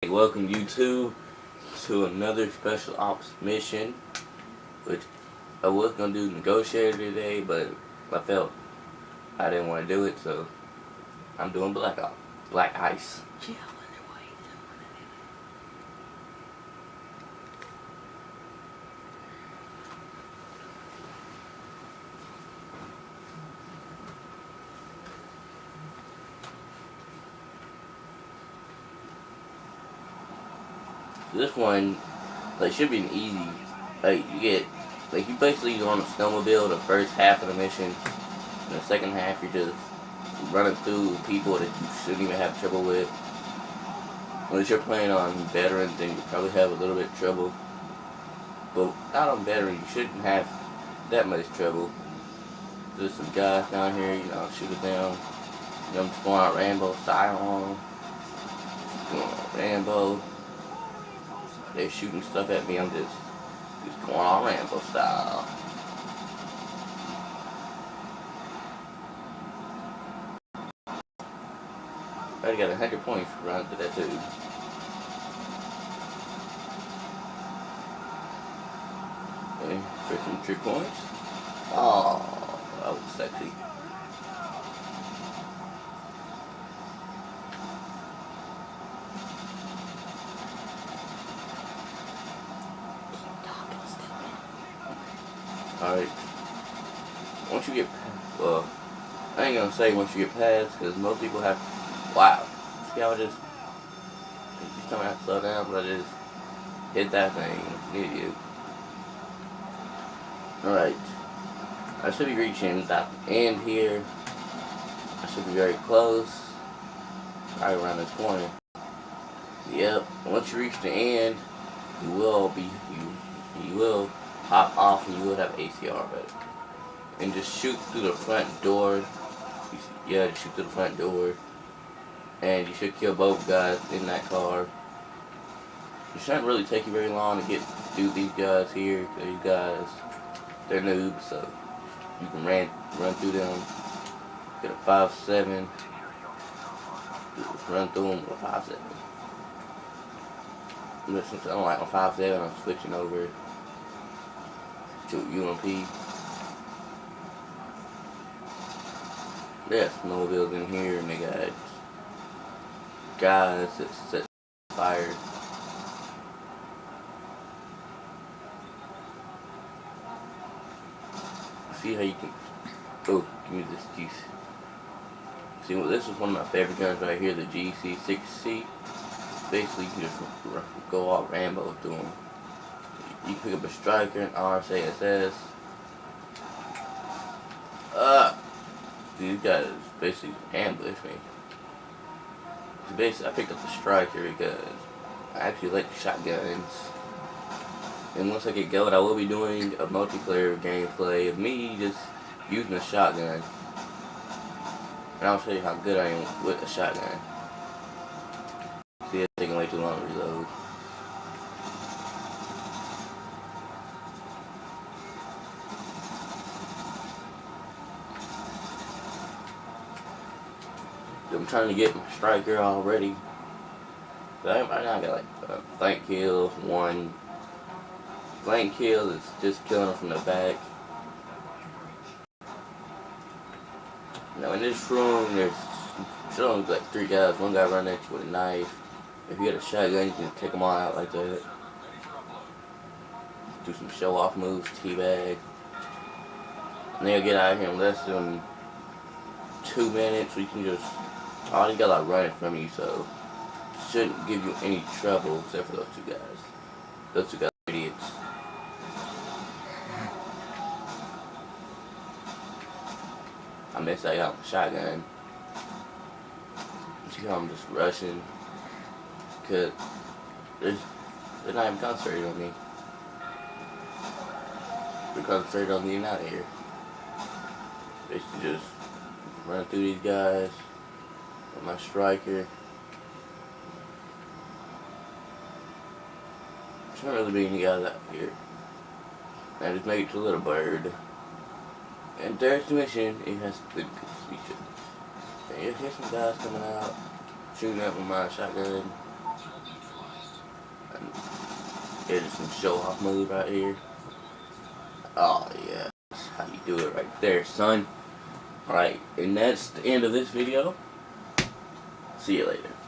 welcome YouTube to another special ops mission, which I was going to do negotiator today, but I felt I didn't want to do it, so I'm doing black ice. This one, should be an easy, you basically go on a snowmobile the first half of the mission, and the second half you're just running through people that you shouldn't even have trouble with. Unless you're playing on veterans, then you probably have a little bit of trouble. But not on veterans, you shouldn't have that much trouble. There's some guys down here, shoot it down. I'm just going out Rambo style on them. Going out Rambo. They're shooting stuff at me, I'm just going on Rambo style. I already got 100 points for running through that too. Okay, for some trick points. Oh, that was sexy. Alright, once you get, I ain't gonna say once you get past, because most people have, wow, see how I just, you tell me I have to slow down, but I just hit that thing, idiot. Alright, I should be reaching the end here. I should be very close, right around this corner. Yep, once you reach the end, you will pop off and you will have ACR, but and just shoot through the front door. Yeah, just shoot through the front door, and you should kill both guys in that car. It shouldn't really take you very long to do these guys here, because these guys, they're noobs, so you can run through them. Get a 5.7, run through them with a 5.7. But since I don't like my 5.7, I'm switching over to UMP. There's snowmobiles in here, and they got guys that set fire. See how you can. Oh, give me this GC. See, well, this is one of my favorite guns right here, the GC6C. Basically, you can just go all Rambo through them. You can pick up a striker, an RSASS. These guys basically ambushed me. Basically, I picked up the striker because I actually like shotguns. And once I get going, I will be doing a multiplayer gameplay of me just using a shotgun. And I'll show you how good I am with a shotgun. See, it's taking way too long to reload. I'm trying to get my striker already. So right now I got like flank kill, one. Flank kill is just killing them from the back. Now in this room there's only like 3 guys. One guy running at you with a knife. If you get a shotgun, you can take them all out like that. Do some show off moves, teabag. And they'll get out of here in less than 2 minutes. So you can just, all these guys are running from you, so it shouldn't give you any trouble except for those 2 guys. Those 2 guys are idiots. I missed that out with the shotgun. See how I'm just rushing? Because they're not even concentrating on me. They're concentrating on getting out of here. Basically just running through these guys with my striker. There's not really be any guys out here. I just make it to Little Bird. And there's the mission. It has to be featured. And here's some guys coming out, shooting up with my shotgun. Here's some show off mode right here. Oh yeah, that's how you do it right there, son. Alright, and that's the end of this video. See you later.